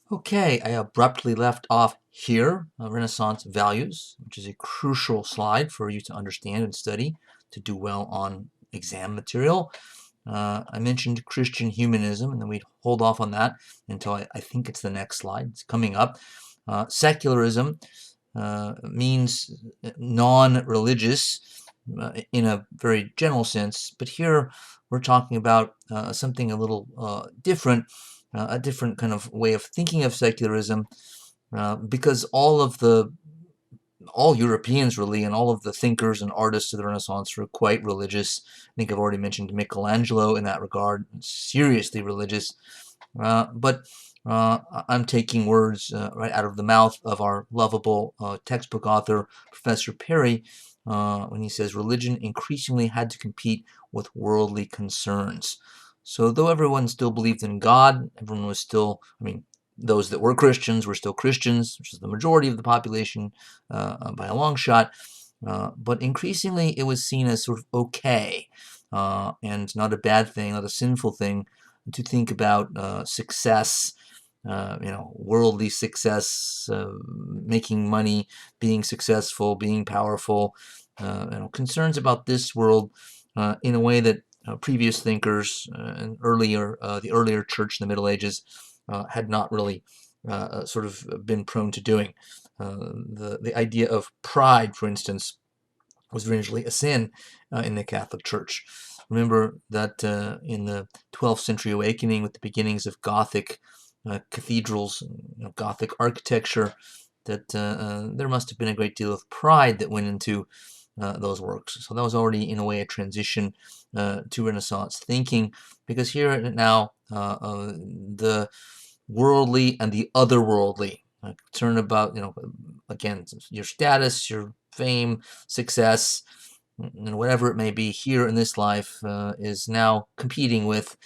Okay, I abruptly left off here, Renaissance values, which is a crucial slide for you to understand and study to do well on exam material. I mentioned Christian humanism, and then we'd hold off on that until I think it's the next slide. It's coming up. Secularism means non-religious in a very general sense, but here we're talking about something a little different, a different kind of way of thinking of secularism, because all Europeans really, and all of the thinkers and artists of the Renaissance were quite religious. I think I've already mentioned Michelangelo in that regard, seriously religious. But I'm taking words right out of the mouth of our lovable textbook author, Professor Perry, when he says religion increasingly had to compete with worldly concerns. So though everyone still believed in God, everyone was still, I mean, those that were Christians were still Christians, which is the majority of the population by a long shot. But increasingly, it was seen as sort of okay and not a bad thing, not a sinful thing, to think about success, worldly success, making money, being successful, being powerful, concerns about this world in a way that previous thinkers and the earlier church in the Middle Ages had not really sort of been prone to doing. The idea of pride, for instance, was originally a sin in the Catholic Church. Remember that in the 12th century awakening, with the beginnings of Gothic cathedrals, Gothic architecture, that there must have been a great deal of pride that went into those works. So that was already, in a way, a transition to Renaissance thinking, because here now the worldly and the otherworldly, concern about, again, your status, your fame, success, and whatever it may be here in this life, is now competing with,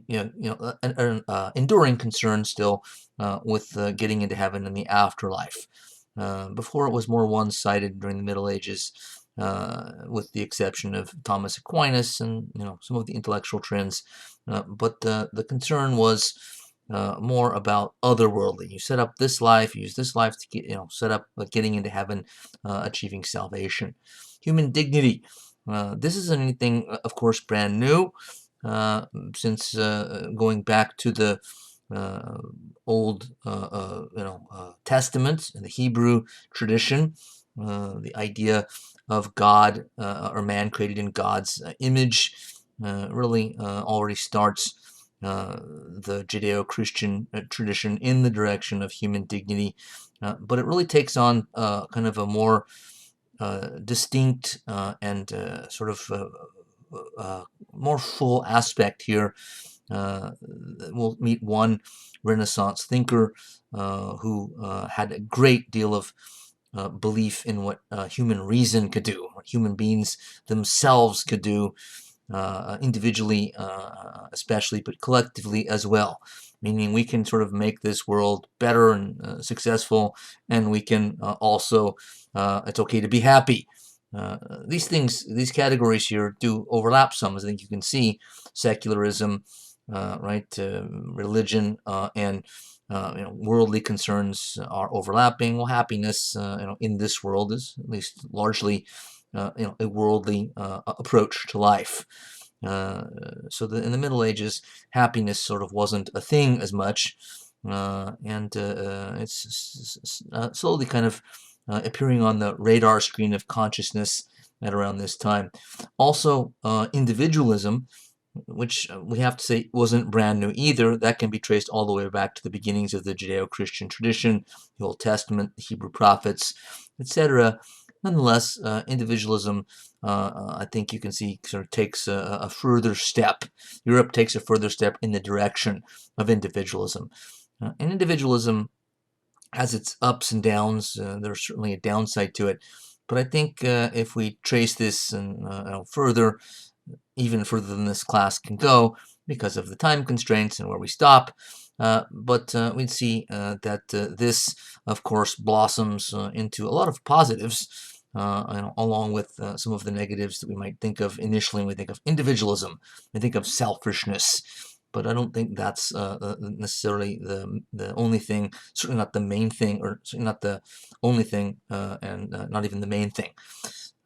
an enduring concern still with getting into heaven and the afterlife. Before it was more one-sided during the Middle Ages, with the exception of Thomas Aquinas and some of the intellectual trends, but the concern was more about otherworldly. You set up this life, you use this life to get, set up getting into heaven, achieving salvation. Human dignity. This isn't anything, of course, brand new, since going back to the Old Testament and the Hebrew tradition. The idea of God or man created in God's image really already starts the Judeo-Christian tradition in the direction of human dignity, but it really takes on kind of a more distinct and sort of more full aspect here. We'll meet one Renaissance thinker who had a great deal of belief in what human reason could do, what human beings themselves could do, individually especially, but collectively as well. Meaning we can sort of make this world better and successful, and we can also, it's okay to be happy. These categories here do overlap some, as I think you can see. Secularism, right, religion, and worldly concerns are overlapping. Well, happiness, in this world is at least largely, a worldly approach to life. So in the Middle Ages, happiness sort of wasn't a thing as much, and it's slowly kind of appearing on the radar screen of consciousness at around this time. Also, individualism, which we have to say wasn't brand new either. That can be traced all the way back to the beginnings of the Judeo-Christian tradition, the Old Testament, the Hebrew prophets, etc. Nonetheless, individualism, I think you can see, sort of takes a further step. Europe takes a further step in the direction of individualism. And individualism has its ups and downs. There's certainly a downside to it. But I think if we trace this and further, even further than this class can go, because of the time constraints and where we stop, but we'd see that this, of course, blossoms into a lot of positives, along with some of the negatives that we might think of initially when we think of individualism. We think of selfishness, but I don't think that's necessarily the only thing. Certainly not the main thing, or certainly not the only thing, and not even the main thing.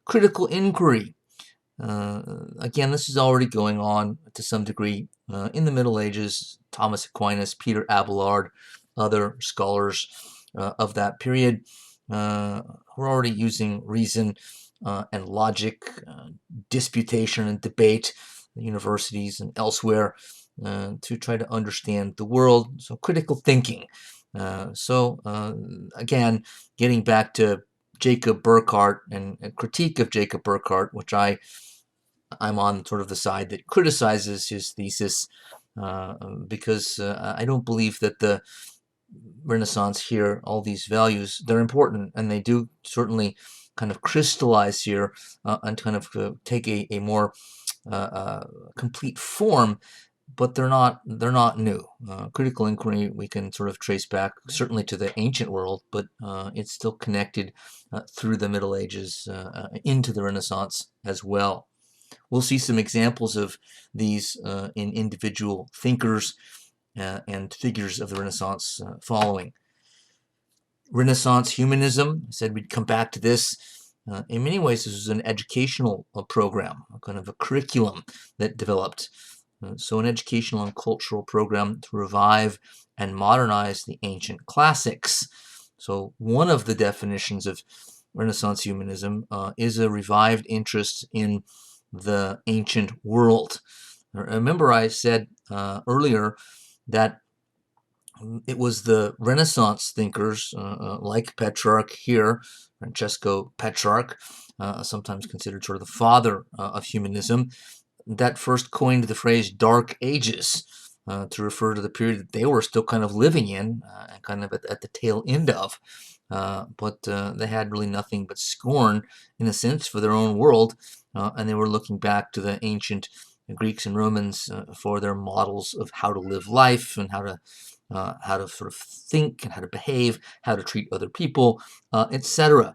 Critical inquiry. Again, this is already going on to some degree in the Middle Ages. Thomas Aquinas, Peter Abelard, other scholars of that period were already using reason and logic, disputation and debate in universities and elsewhere to try to understand the world. So critical thinking. Again, getting back to Jacob Burckhardt and a critique of Jacob Burckhardt, which I'm on sort of the side that criticizes his thesis because I don't believe that the Renaissance here, all these values, they're important, and they do certainly kind of crystallize here and kind of take a more complete form, but they're not new. Critical inquiry we can sort of trace back certainly to the ancient world, but it's still connected through the Middle Ages into the Renaissance as well. We'll see some examples of these in individual thinkers and figures of the Renaissance following. Renaissance humanism, I said we'd come back to this. In many ways, this was an educational program, a kind of a curriculum that developed. So an educational and cultural program to revive and modernize the ancient classics. So one of the definitions of Renaissance humanism is a revived interest in the ancient world. Remember I said earlier that it was the Renaissance thinkers like Petrarch here, Francesco Petrarch, sometimes considered sort of the father of humanism, that first coined the phrase Dark Ages to refer to the period that they were still kind of living in and kind of at the tail end of. But they had really nothing but scorn, in a sense, for their own world, and they were looking back to the ancient Greeks and Romans for their models of how to live life and how to sort of think and how to behave, how to treat other people, etc.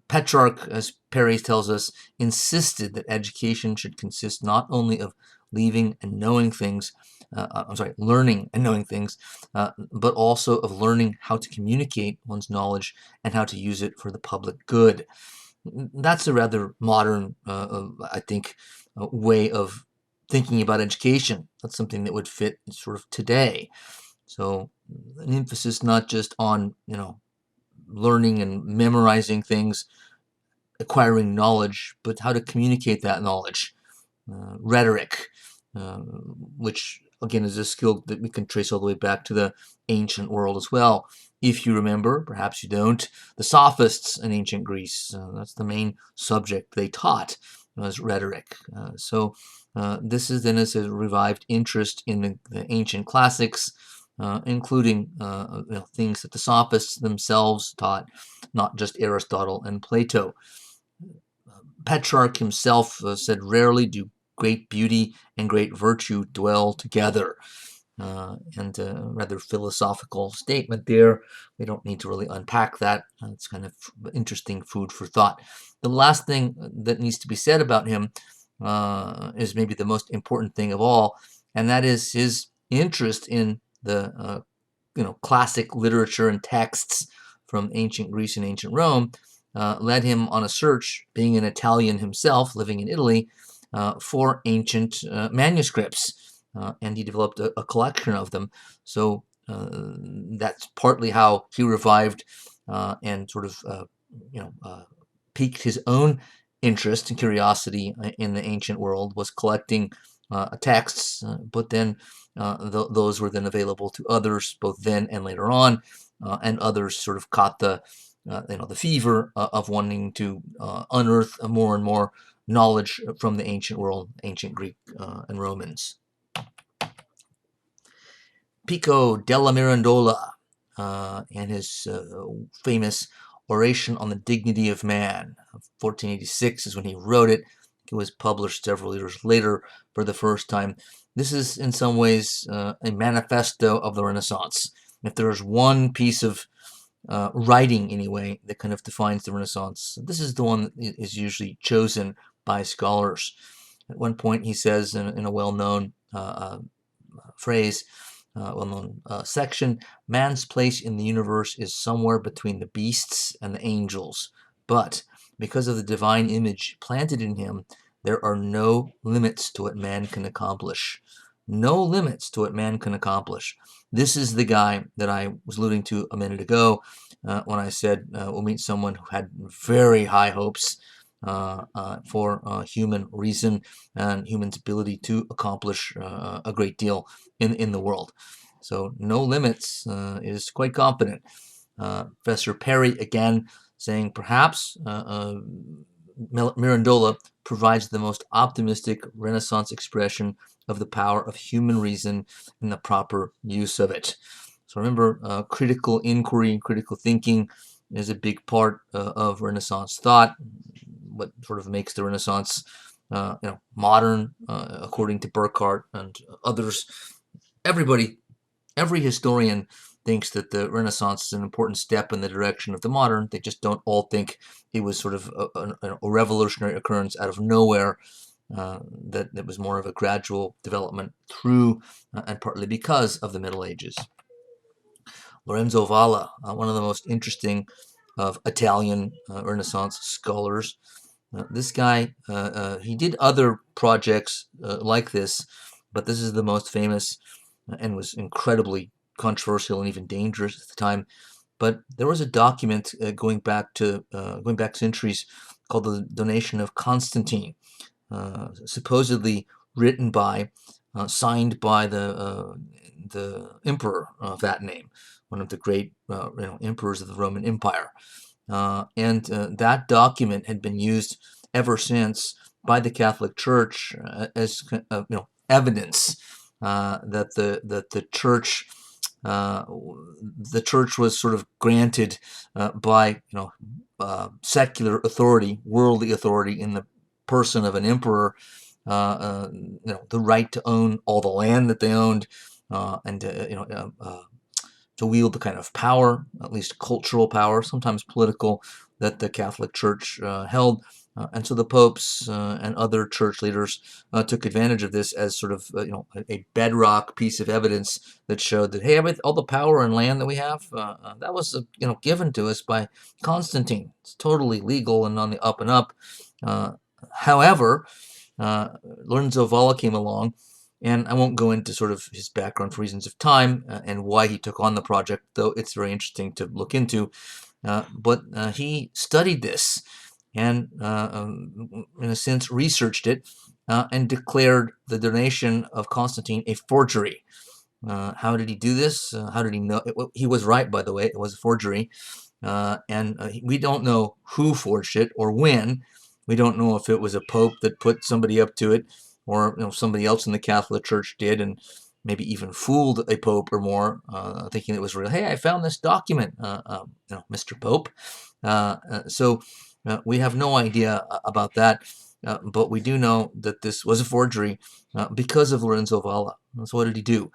Petrarch, as Perry tells us, insisted that education should consist not only of learning and knowing things, but also of learning how to communicate one's knowledge and how to use it for the public good. That's a rather modern, I think, way of thinking about education. That's something that would fit sort of today. So an emphasis not just on, learning and memorizing things, acquiring knowledge, but how to communicate that knowledge. Rhetoric, which again is a skill that we can trace all the way back to the ancient world as well. If you remember, perhaps you don't, the sophists in ancient Greece, that's the main subject they taught, was rhetoric. This is then as a revived interest in the ancient classics, including things that the sophists themselves taught, not just Aristotle and Plato. Petrarch himself said, "Rarely do great beauty and great virtue dwell together." And a rather philosophical statement there. We don't need to really unpack that. It's kind of interesting food for thought. The last thing that needs to be said about him is maybe the most important thing of all, and that is his interest in the classic literature and texts from ancient Greece and ancient Rome. Led him on a search, being an Italian himself, living in Italy, for ancient manuscripts, and he developed a collection of them. So that's partly how he revived and sort of piqued his own interest and curiosity in the ancient world, was collecting texts, but then those were then available to others, both then and later on, and others sort of caught the fever of wanting to unearth more and more knowledge from the ancient world, ancient Greek and Romans. Pico della Mirandola and his famous Oration on the Dignity of Man. 1486 is when he wrote it. It was published several years later for the first time. This is in some ways a manifesto of the Renaissance. If there's one piece of writing, anyway, that kind of defines the Renaissance, this is the one that is usually chosen by scholars. At one point he says in a well-known phrase, well-known section, man's place in the universe is somewhere between the beasts and the angels, but because of the divine image planted in him, there are no limits to what man can accomplish. No limits to what man can accomplish. This is the guy that I was alluding to a minute ago when I said we'll meet someone who had very high hopes for human reason and human's ability to accomplish a great deal in the world. So no limits is quite confident. Professor Perry, again, saying perhaps Mirandola provides the most optimistic Renaissance expression of the power of human reason and the proper use of it. So remember, critical inquiry, critical thinking is a big part of Renaissance thought. What sort of makes the Renaissance, modern, according to Burckhardt and others. Every historian thinks that the Renaissance is an important step in the direction of the modern. They just don't all think it was sort of a revolutionary occurrence out of nowhere. That was more of a gradual development through and partly because of the Middle Ages. Lorenzo Valla, one of the most interesting of Italian Renaissance scholars. This guy, he did other projects like this, but this is the most famous and was incredibly controversial and even dangerous at the time. But there was a document going back centuries called the Donation of Constantine, supposedly written by, signed by the emperor of that name, one of the great emperors of the Roman Empire. And that document had been used ever since by the Catholic Church as evidence that the church was sort of granted by secular authority, worldly authority in the person of an emperor, the right to own all the land that they owned, and to wield the kind of power, at least cultural power, sometimes political, that the Catholic Church held. And so the popes and other church leaders took advantage of this as sort of a bedrock piece of evidence that showed that, hey, all the power and land that we have, that was given to us by Constantine. It's totally legal and on the up and up. However, Lorenzo Valla came along, and I won't go into sort of his background for reasons of time and why he took on the project, though it's very interesting to look into. But he studied this and, in a sense, researched it and declared the donation of Constantine a forgery. How did he do this? How did he know? He was right, by the way. It was a forgery. And we don't know who forged it or when. We don't know if it was a pope that put somebody up to it, or somebody else in the Catholic Church did, and maybe even fooled a pope or more, thinking it was real. Hey, I found this document, Mr. Pope. So we have no idea about that, but we do know that this was a forgery because of Lorenzo Valla. So what did he do?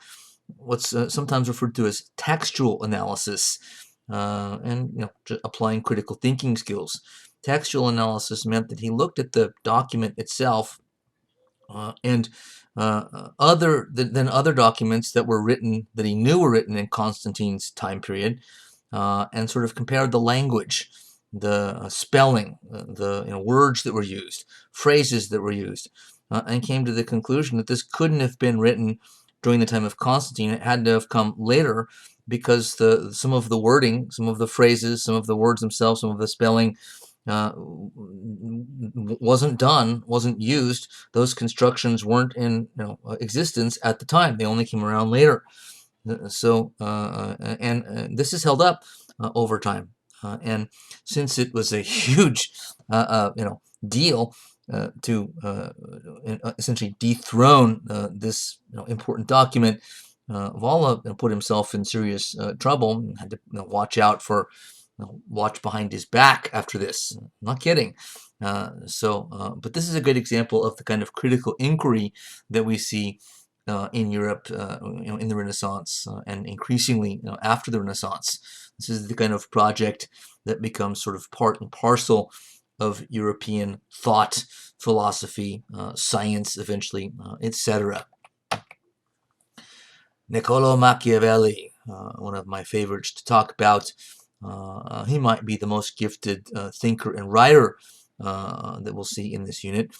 What's sometimes referred to as textual analysis, and applying critical thinking skills. Textual analysis meant that he looked at the document itself and other documents that were written, that he knew were written in Constantine's time period, and sort of compared the language, the spelling, the words that were used, phrases that were used, and came to the conclusion that this couldn't have been written during the time of Constantine. It had to have come later, because some of the wording, some of the phrases, some of the words themselves, some of the spelling wasn't used. Those constructions weren't in existence at the time. They only came around later. So and this is held up over time. And since it was a huge deal to essentially dethrone this important document, Valla put himself in serious trouble and had to watch out for watch behind his back after this. I'm not kidding. But this is a good example of the kind of critical inquiry that we see in Europe, in the Renaissance, and increasingly after the Renaissance. This is the kind of project that becomes sort of part and parcel of European thought, philosophy, science, eventually, etc. Niccolo Machiavelli, one of my favorites to talk about. He might be the most gifted thinker and writer that we'll see in this unit.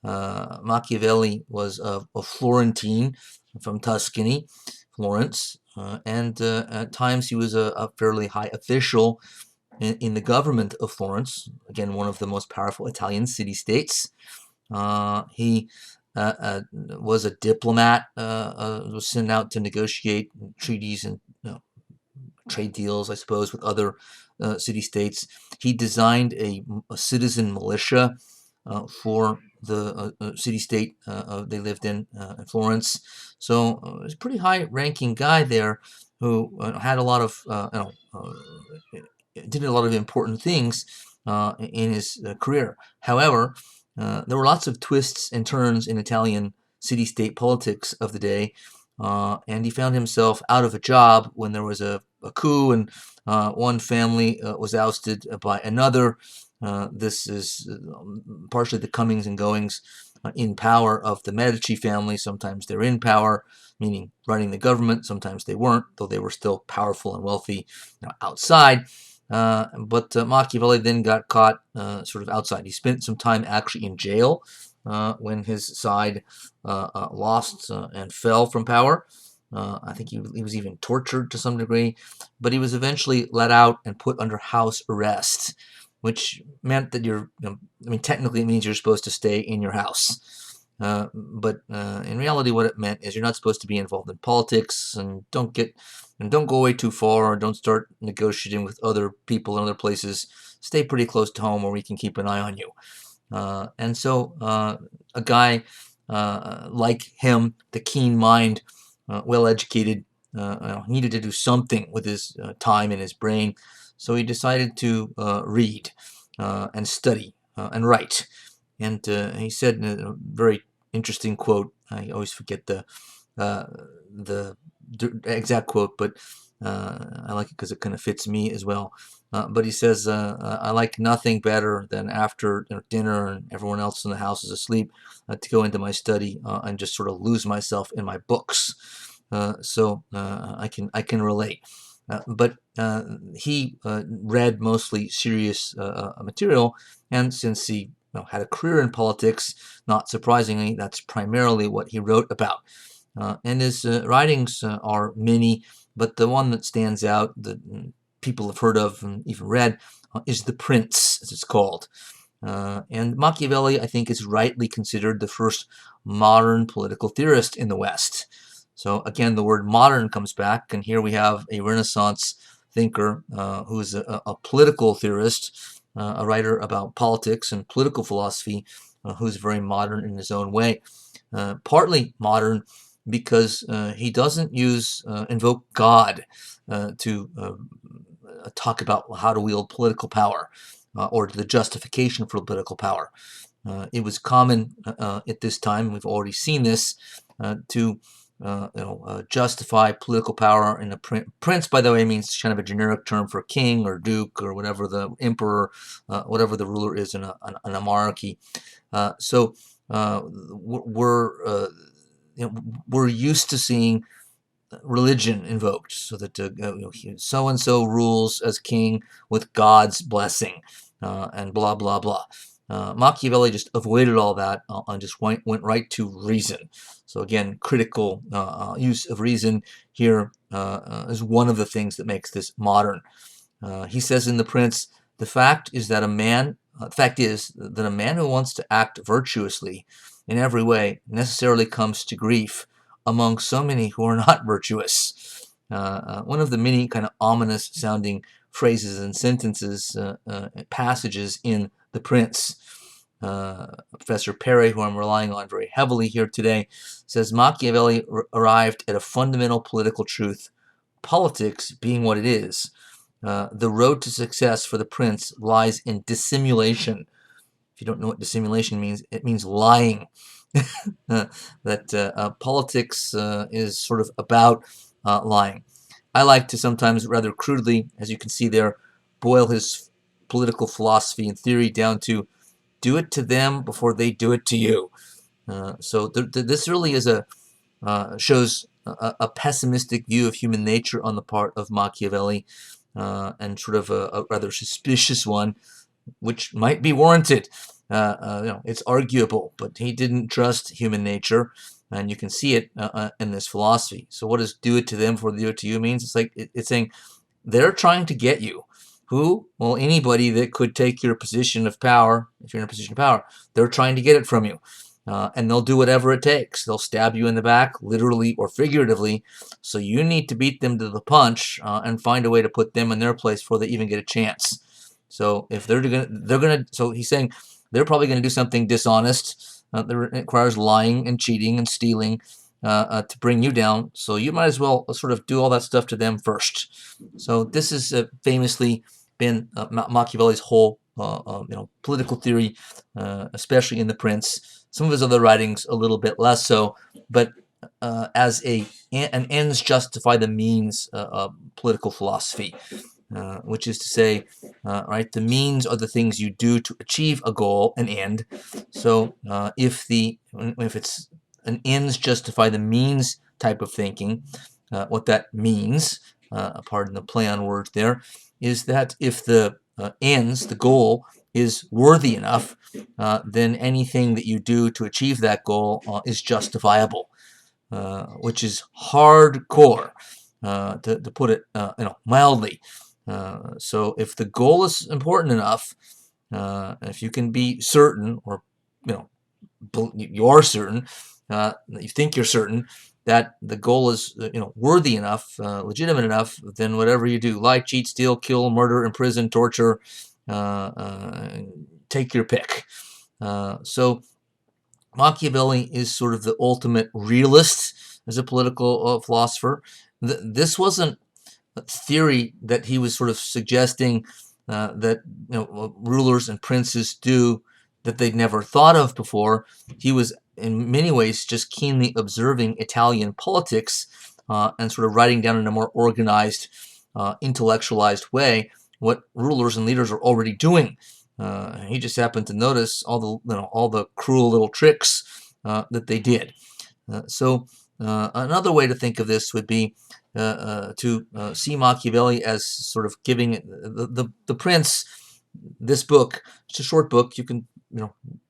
Machiavelli was a Florentine from Tuscany, Florence, and at times he was a fairly high official in the government of Florence, again, one of the most powerful Italian city-states. He was a diplomat, was sent out to negotiate treaties and trade deals, I suppose, with other city-states. He designed a citizen militia for the city-state they lived in Florence. So he was a pretty high-ranking guy there who had a lot of, did a lot of important things in his career. However, there were lots of twists and turns in Italian city-state politics of the day, and he found himself out of a job when there was a coup and one family was ousted by another. This is partially the comings and goings in power of the Medici family. Sometimes they're in power, meaning running the government. Sometimes they weren't, though they were still powerful and wealthy outside. But Machiavelli then got caught sort of outside. He spent some time actually in jail when his side lost and fell from power. I think he was even tortured to some degree, but he was eventually let out and put under house arrest, which meant that technically it means you're supposed to stay in your house. But in reality, what it meant is you're not supposed to be involved in politics, and don't go away too far, or don't start negotiating with other people in other places. Stay pretty close to home where we can keep an eye on you. And so a guy like him, the keen mind, well-educated, needed to do something with his time and his brain. So he decided to read and study and write. And he said in a very interesting quote, I always forget the exact quote, but I like it because it kind of fits me as well. But he says, I like nothing better than after dinner and everyone else in the house is asleep to go into my study and just sort of lose myself in my books. So I can relate. But he read mostly serious material, and since he had a career in politics, not surprisingly, that's primarily what he wrote about. And his writings are many, but the one that stands out that people have heard of and even read is The Prince, as it's called. And Machiavelli, I think, is rightly considered the first modern political theorist in the West. So again, the word modern comes back, and here we have a Renaissance thinker who is a political theorist, a writer about politics and political philosophy, who's very modern in his own way. Partly modern because he doesn't invoke God to talk about how to wield political power or the justification for political power. It was common at this time, we've already seen this, to justify political power in a prince, by the way, means kind of a generic term for king or duke or whatever the emperor, whatever the ruler is in a monarchy. So we're used to seeing religion invoked, so that so and so rules as king with God's blessing, and blah blah blah. Machiavelli just avoided all that and just went right to reason. So again, critical use of reason here is one of the things that makes this modern. He says in The Prince, the fact is that a man who wants to act virtuously in every way necessarily comes to grief among so many who are not virtuous. One of the many kind of ominous sounding phrases and sentences, passages in The Prince. Professor Perry, who I'm relying on very heavily here today, says Machiavelli arrived at a fundamental political truth. Politics being what it is, the road to success for the prince lies in dissimulation. If you don't know what dissimulation means, it means lying. That politics is sort of about lying. I like to sometimes rather crudely, as you can see there, boil his political philosophy and theory down to do it to them before they do it to you. So this really is shows a pessimistic view of human nature on the part of Machiavelli, and sort of a rather suspicious one, which might be warranted. It's arguable, but he didn't trust human nature, and you can see it in this philosophy. So what does do it to them before they do it to you means? It's like it's saying they're trying to get you. Who? Well, anybody that could take your position of power, if you're in a position of power, they're trying to get it from you. And they'll do whatever it takes. They'll stab you in the back, literally or figuratively. So you need to beat them to the punch and find a way to put them in their place before they even get a chance. So if they're gonna. So he's saying they're probably gonna do something dishonest that requires lying and cheating and stealing to bring you down. So you might as well sort of do all that stuff to them first. So this has famously been Machiavelli's whole political theory, especially in The Prince. Some of his other writings a little bit less so, but as an ends justify the means political philosophy. Which is to say, right, the means are the things you do to achieve a goal, an end. So if it's an ends justify the means type of thinking, what that means, pardon the play on words there, is that if the ends, the goal, is worthy enough, then anything that you do to achieve that goal is justifiable, which is hardcore, to put it mildly. So if the goal is important enough, if you can be certain, or you are certain, you think you're certain that the goal is worthy enough, legitimate enough, then whatever you do, lie, cheat, steal, kill, murder, imprison, torture, take your pick. So Machiavelli is sort of the ultimate realist as a political philosopher. This wasn't theory that he was sort of suggesting that rulers and princes do that they'd never thought of before. He was in many ways just keenly observing Italian politics and sort of writing down in a more organized, intellectualized way what rulers and leaders are already doing. He just happened to notice all the cruel little tricks that they did. So another way to think of this would be to see Machiavelli as sort of giving the Prince, this book. It's a short book. You can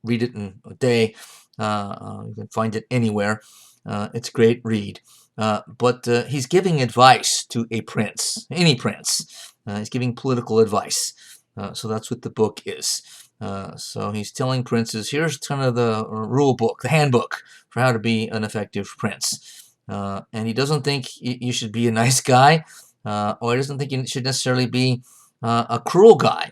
read it in a day. You can find it anywhere. It's a great read. But he's giving advice to a prince, any prince. He's giving political advice. So that's what the book is. So he's telling princes, here's kind of the rule book, the handbook for how to be an effective prince. And he doesn't think you should be a nice guy, or he doesn't think you should necessarily be a cruel guy.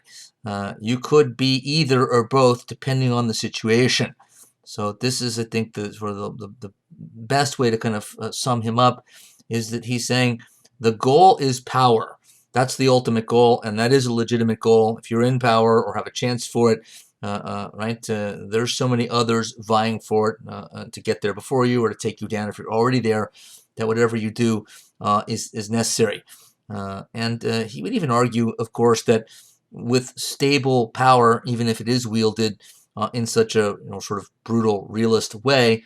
You could be either or both, depending on the situation. So this is, I think, the best way to kind of sum him up, is that he's saying the goal is power. That's the ultimate goal, and that is a legitimate goal. If you're in power or have a chance for it, right? There's so many others vying for it to get there before you or to take you down if you're already there, that whatever you do is necessary. And he would even argue, of course, that with stable power, even if it is wielded in such a sort of brutal, realist way,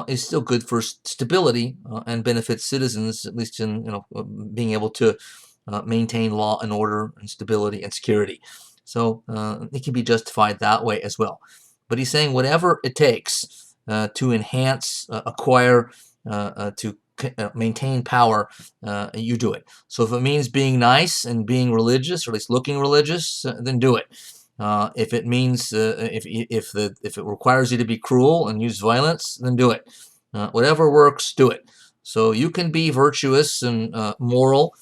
is still good for stability and benefits citizens, at least in being able to maintain law and order and stability and security. So it can be justified that way as well. But he's saying whatever it takes to enhance, acquire, to maintain power, you do it. So if it means being nice and being religious, or at least looking religious, then do it. If it means if it requires you to be cruel and use violence, then do it. Whatever works, do it. So you can be virtuous and moral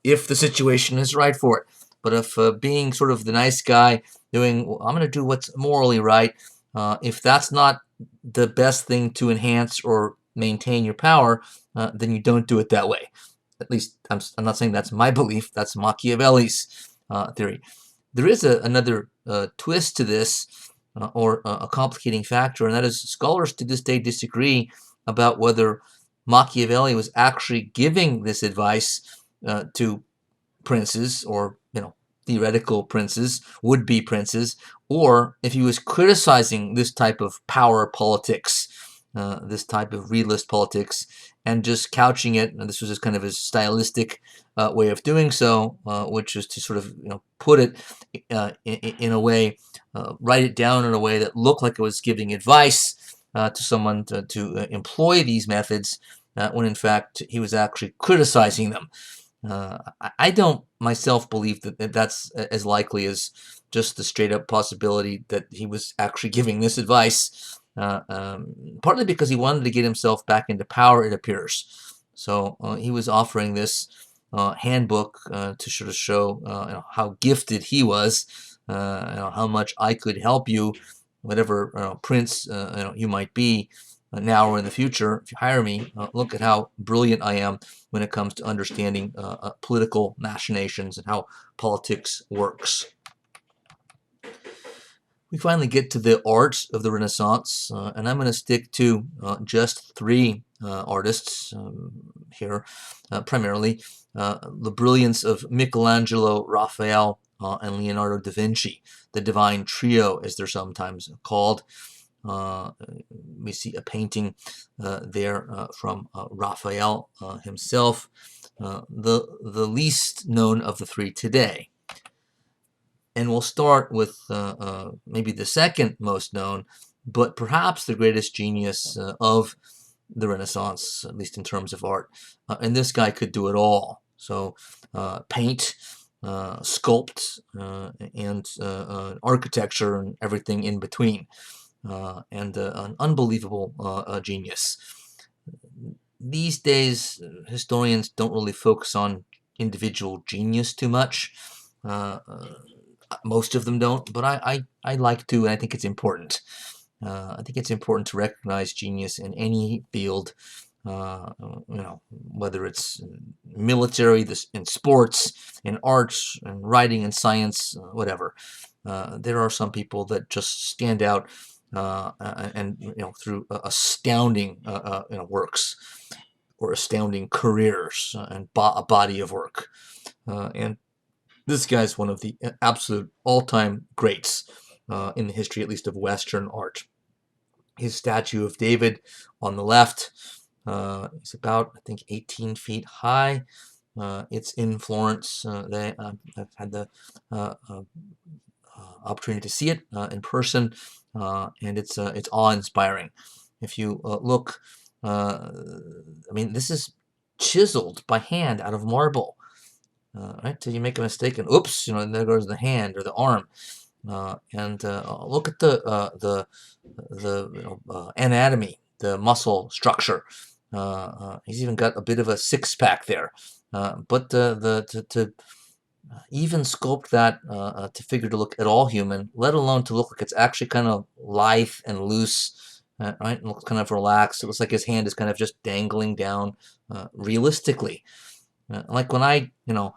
if the situation is right for it. But if being sort of the nice guy, doing, well, I'm going to do what's morally right, if that's not the best thing to enhance or maintain your power, then you don't do it that way. At least I'm not saying that's my belief. That's Machiavelli's theory. There is another twist to this, or a complicating factor, and that is scholars to this day disagree about whether Machiavelli was actually giving this advice to princes, or theoretical princes, would-be princes, or if he was criticizing this type of power politics, this type of realist politics, and just couching it. And this was just kind of his stylistic way of doing so, which is to sort of put it in a way, write it down in a way that looked like it was giving advice to someone to employ these methods, when in fact he was actually criticizing them. I don't myself believe that that's as likely as just the straight up possibility that he was actually giving this advice, partly because he wanted to get himself back into power, it appears. So he was offering this handbook to sort of show how gifted he was, how much I could help you, whatever prince you might be now or in the future. If you hire me, look at how brilliant I am when it comes to understanding political machinations and how politics works. We finally get to the art of the Renaissance, and I'm going to stick to just three artists here, primarily the brilliance of Michelangelo, Raphael, and Leonardo da Vinci, the Divine Trio, as they're sometimes called. We see a painting there from Raphael himself, the least known of the three today. And we'll start with maybe the second most known, but perhaps the greatest genius of the Renaissance, at least in terms of art. And this guy could do it all. So paint, sculpt, and architecture and everything in between. And an unbelievable genius. These days, historians don't really focus on individual genius too much. Most of them don't, but I like to, and I think it's important. I think it's important to recognize genius in any field, whether it's military, in sports, in arts, in writing, in science, whatever. There are some people that just stand out, and through astounding works, or astounding careers, and a body of work, and this guy's one of the absolute all-time greats in the history, at least of Western art. His statue of David on the left is about, I think, 18 feet high. It's in Florence. I've had the opportunity to see it in person, and it's awe-inspiring. If you look, I mean, this is chiseled by hand out of marble. Right, till you make a mistake and oops, there goes the hand or the arm. And look at the anatomy, the muscle structure. He's even got a bit of a six-pack there. But to even sculpt that to figure to look at all human, let alone to look like it's actually kind of lithe and loose, right? It looks kind of relaxed. It looks like his hand is kind of just dangling down realistically. Like when I'm not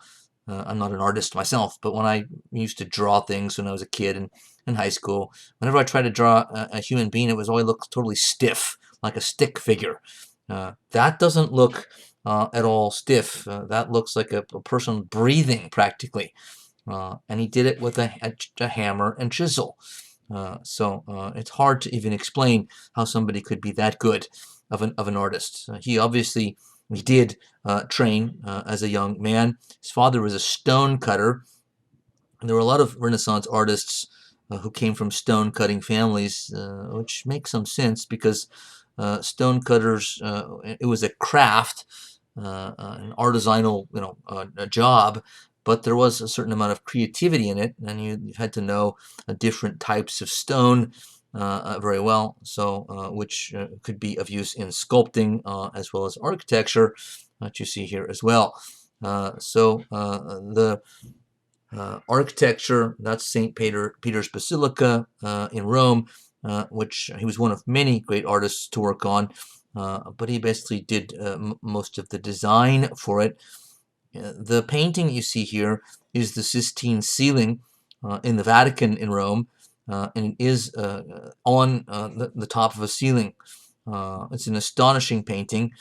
an artist myself, but when I used to draw things when I was a kid and in high school, whenever I tried to draw a human being, it was always looked totally stiff, like a stick figure. That doesn't look at all stiff. That looks like a person breathing practically. And he did it with a hammer and chisel. So it's hard to even explain how somebody could be that good of an artist. He did train as a young man. His father was a stone cutter. And there were a lot of Renaissance artists who came from stone cutting families, which makes some sense because stone cutters, it was a craft, an artisanal, a job, but there was a certain amount of creativity in it, and you had to know different types of stone very well, so which could be of use in sculpting as well as architecture, that you see here as well. So the architecture, that's St. Peter's Basilica in Rome, which he was one of many great artists to work on, but he basically did most of the design for it. The painting you see here is the Sistine ceiling in the Vatican in Rome, and it is on the top of a ceiling. It's an astonishing painting.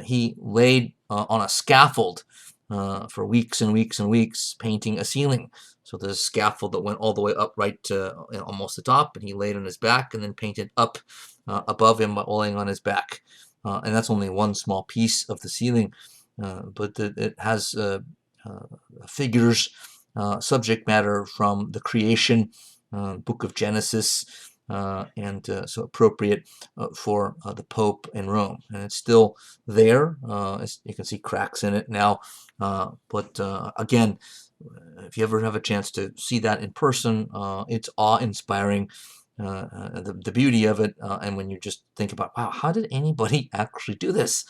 He laid on a scaffold for weeks and weeks and weeks painting a ceiling. So there's a scaffold that went all the way up right to almost the top, and he laid on his back and then painted up above him while laying on his back. and that's only one small piece of the ceiling, but it has figures, subject matter from the creation, book of Genesis, and so appropriate for the Pope in Rome. And it's still there. You can see cracks in it now. But again, if you ever have a chance to see that in person, it's awe-inspiring. The beauty of it, and when you just think about, wow, how did anybody actually do this?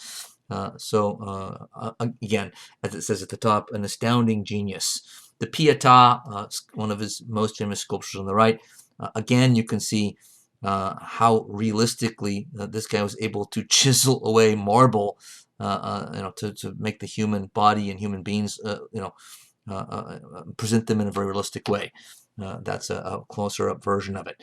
Again, as it says at the top, an astounding genius. The Pietà, one of his most famous sculptures on the right. Again, you can see how realistically this guy was able to chisel away marble, to make the human body and human beings, present them in a very realistic way. That's a closer up version of it.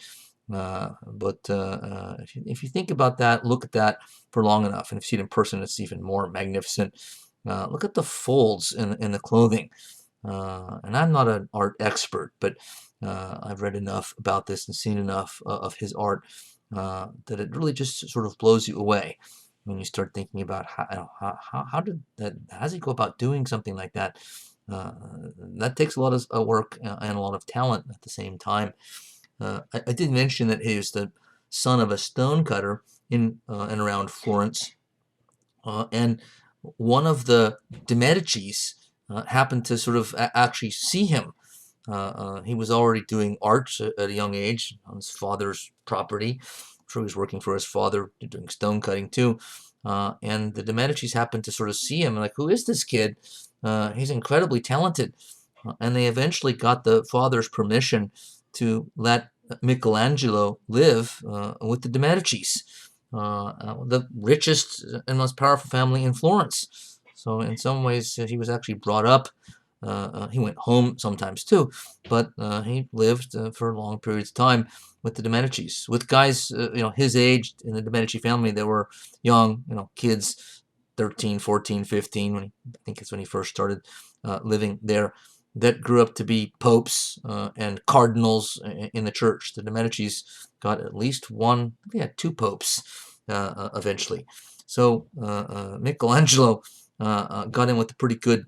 If you think about that, look at that for long enough, and if you see it in person, it's even more magnificent. Look at the folds in the clothing. And I'm not an art expert, but I've read enough about this and seen enough of his art that it really just sort of blows you away when you start thinking about how does he go about doing something like that? That takes a lot of work and a lot of talent at the same time. I did mention that he was the son of a stonecutter in and around Florence, and one of the de Medicis happened to sort of actually see him. He was already doing art at a young age on his father's property. I'm sure he was working for his father, doing stone cutting too. And the de Medicis happened to sort of see him and like, who is this kid? He's incredibly talented. And they eventually got the father's permission to let Michelangelo live with the de Medicis, the richest and most powerful family in Florence. So in some ways, he was actually brought up. He went home sometimes too, but he lived for long periods of time with the de Medicis, with guys his age in the de Medici family. They were young, kids, 13, 14, 15. I think it's when he first started living there, that grew up to be popes and cardinals in the church. The de Medicis got at least one, they had two popes eventually. So Michelangelo got in with a pretty good,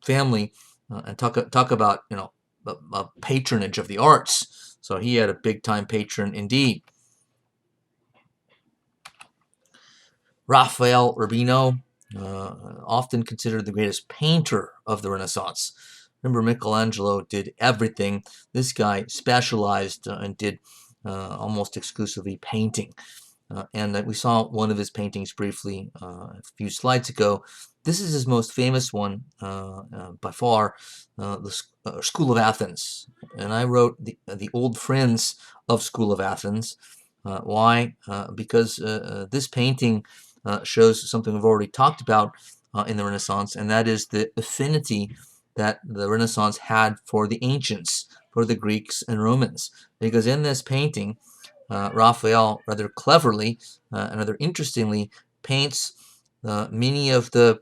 family, and talk about a patronage of the arts. So he had a big time patron indeed. Raphael Urbino, often considered the greatest painter of the Renaissance. Remember, Michelangelo did everything. This guy specialized and did almost exclusively painting. And we saw one of his paintings briefly a few slides ago. This is his most famous one by far, the School of Athens. And I wrote the Old Friends of School of Athens. Why? Because this painting shows something we've already talked about in the Renaissance, and that is the affinity that the Renaissance had for the ancients, for the Greeks and Romans. Because in this painting, Raphael rather cleverly and rather interestingly paints many of the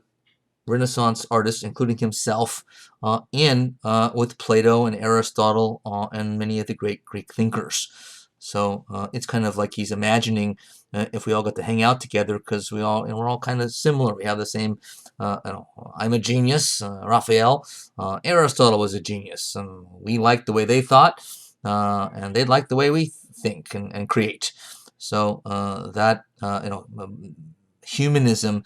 Renaissance artists, including himself, with Plato and Aristotle and many of the great Greek thinkers. So it's kind of like he's imagining if we all got to hang out together, because we're all kind of similar. We have the same. I'm a genius, Raphael. Aristotle was a genius, and we liked the way they thought, and they liked the way we think and create. So humanism,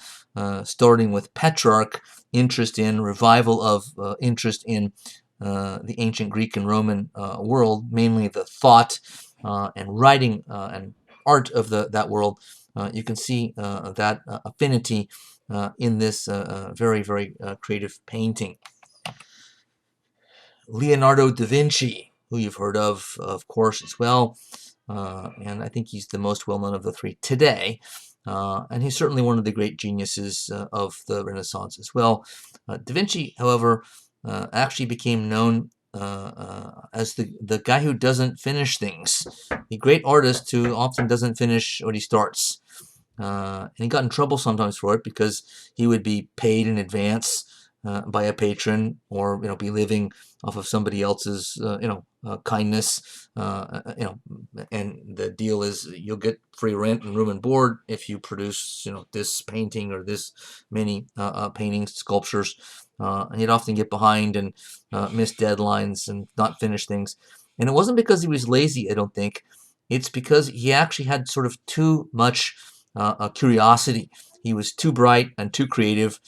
starting with Petrarch, interest in revival of interest in the ancient Greek and Roman world, mainly the thought and writing and art of that world. You can see that affinity in this very, very creative painting. Leonardo da Vinci, who you've heard of course, as well. And I think he's the most well-known of the three today. And he's certainly one of the great geniuses of the Renaissance as well. Da Vinci, however, actually became known as the guy who doesn't finish things, the great artist who often doesn't finish what he starts. And he got in trouble sometimes for it, because he would be paid in advance by a patron, or be living off of somebody else's kindness. And the deal is you'll get free rent and room and board if you produce this painting or this many paintings, sculptures. And he'd often get behind and miss deadlines and not finish things. And it wasn't because he was lazy, I don't think. It's because he actually had sort of too much curiosity. He was too bright and too creative.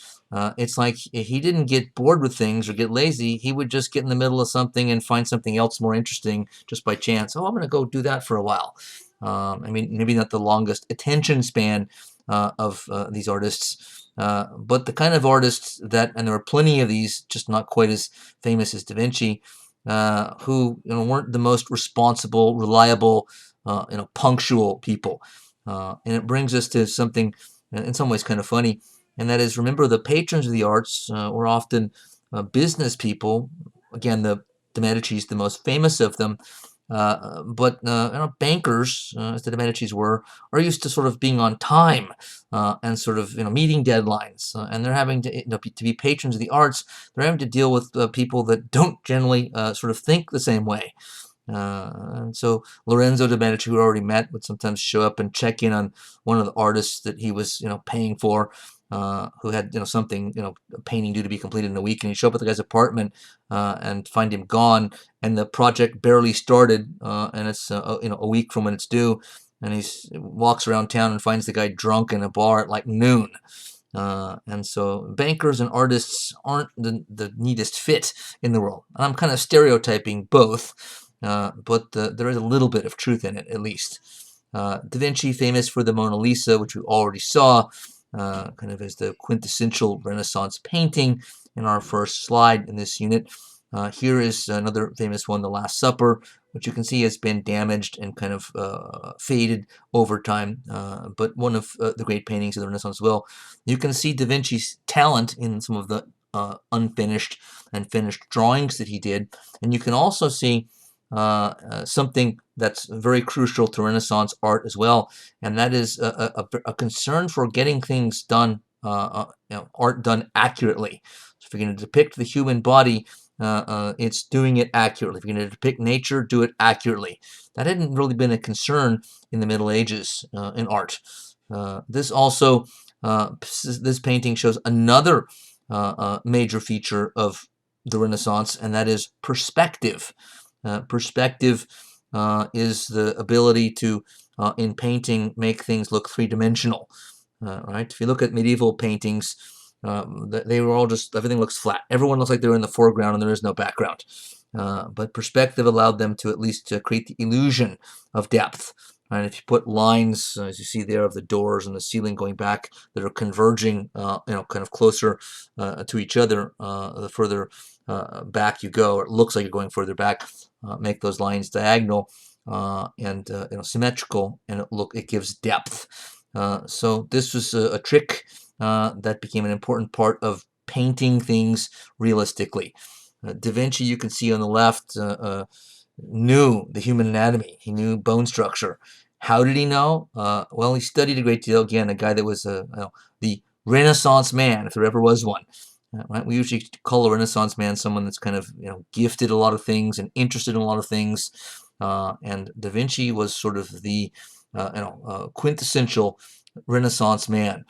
It's like if he didn't get bored with things or get lazy, he would just get in the middle of something and find something else more interesting just by chance. Oh, I'm going to go do that for a while. I mean, maybe not the longest attention span of these artists, but the kind of artists that, and there were plenty of these, just not quite as famous as Da Vinci, who weren't the most responsible, reliable, punctual people. And it brings us to something in some ways kind of funny, and that is, remember, the patrons of the arts were often business people. Again, the Medicis, the most famous of them, but bankers, as the Medicis were, are used to sort of being on time and sort of meeting deadlines, and they're having to be patrons of the arts. They're having to deal with people that don't generally sort of think the same way. And so Lorenzo de' Medici, who already met, would sometimes show up and check in on one of the artists that he was, paying for, who had, something, a painting due to be completed in a week, and he'd show up at the guy's apartment and find him gone, and the project barely started, and it's, a week from when it's due, and he walks around town and finds the guy drunk in a bar at like noon. And so bankers and artists aren't the neatest fit in the world. And I'm kind of stereotyping both, but there is a little bit of truth in it, at least. Da Vinci, famous for the Mona Lisa, which we already saw, kind of as the quintessential Renaissance painting in our first slide in this unit. Here is another famous one, The Last Supper, which you can see has been damaged and kind of faded over time, but one of the great paintings of the Renaissance as well. You can see Da Vinci's talent in some of the unfinished and finished drawings that he did, and you can also see something that's very crucial to Renaissance art as well, and that is a concern for getting things done, art done accurately. So if you're going to depict the human body, it's doing it accurately. If you're going to depict nature, do it accurately. That hadn't really been a concern in the Middle Ages in art. This painting shows another major feature of the Renaissance, and that is perspective. Perspective is the ability to, in painting, make things look three-dimensional. Right? If you look at medieval paintings, they were all just, everything looks flat. Everyone looks like they're in the foreground and there is no background. But perspective allowed them to at least create the illusion of depth. And if you put lines, as you see there, of the doors and the ceiling going back that are converging, kind of closer to each other, the further back you go, or it looks like you're going further back, make those lines diagonal and symmetrical, and it gives depth. So this was a trick that became an important part of painting things realistically. Da Vinci, you can see on the left, knew the human anatomy. He knew bone structure. How did he know? Well, he studied a great deal. Again, a guy that was the Renaissance man, if there ever was one. Right? We usually call a Renaissance man someone that's kind of gifted a lot of things and interested in a lot of things. And Da Vinci was sort of the quintessential Renaissance man.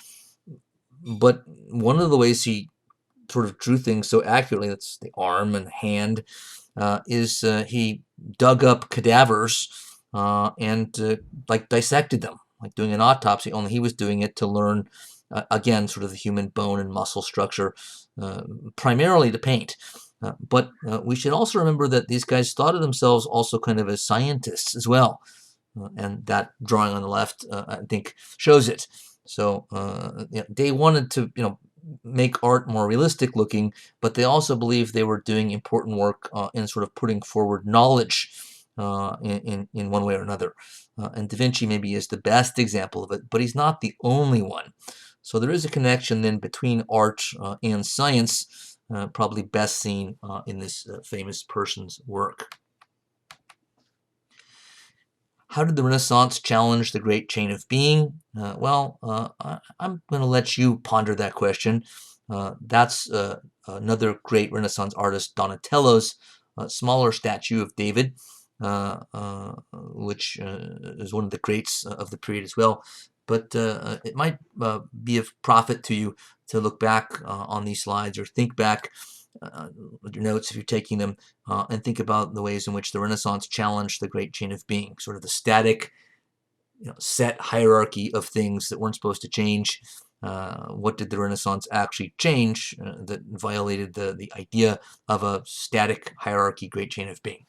But one of the ways he sort of drew things so accurately, that's the arm and hand, is he dug up cadavers and like dissected them, like doing an autopsy, only he was doing it to learn, again, sort of the human bone and muscle structure, primarily to paint. But we should also remember that these guys thought of themselves also kind of as scientists as well. And that drawing on the left, I think, shows it. So they wanted to, make art more realistic looking, but they also believed they were doing important work in sort of putting forward knowledge in one way or another. And Da Vinci maybe is the best example of it, but he's not the only one. So there is a connection then between art and science, probably best seen in this famous person's work. How did the Renaissance challenge the great chain of being? I'm going to let you ponder that question. That's another great Renaissance artist, Donatello's smaller statue of David, which is one of the greats of the period as well. But it might be of profit to you to look back on these slides, or think back with your notes if you're taking them, and think about the ways in which the Renaissance challenged the great chain of being, sort of the static, set hierarchy of things that weren't supposed to change. What did the Renaissance actually change that violated the idea of a static hierarchy, great chain of being?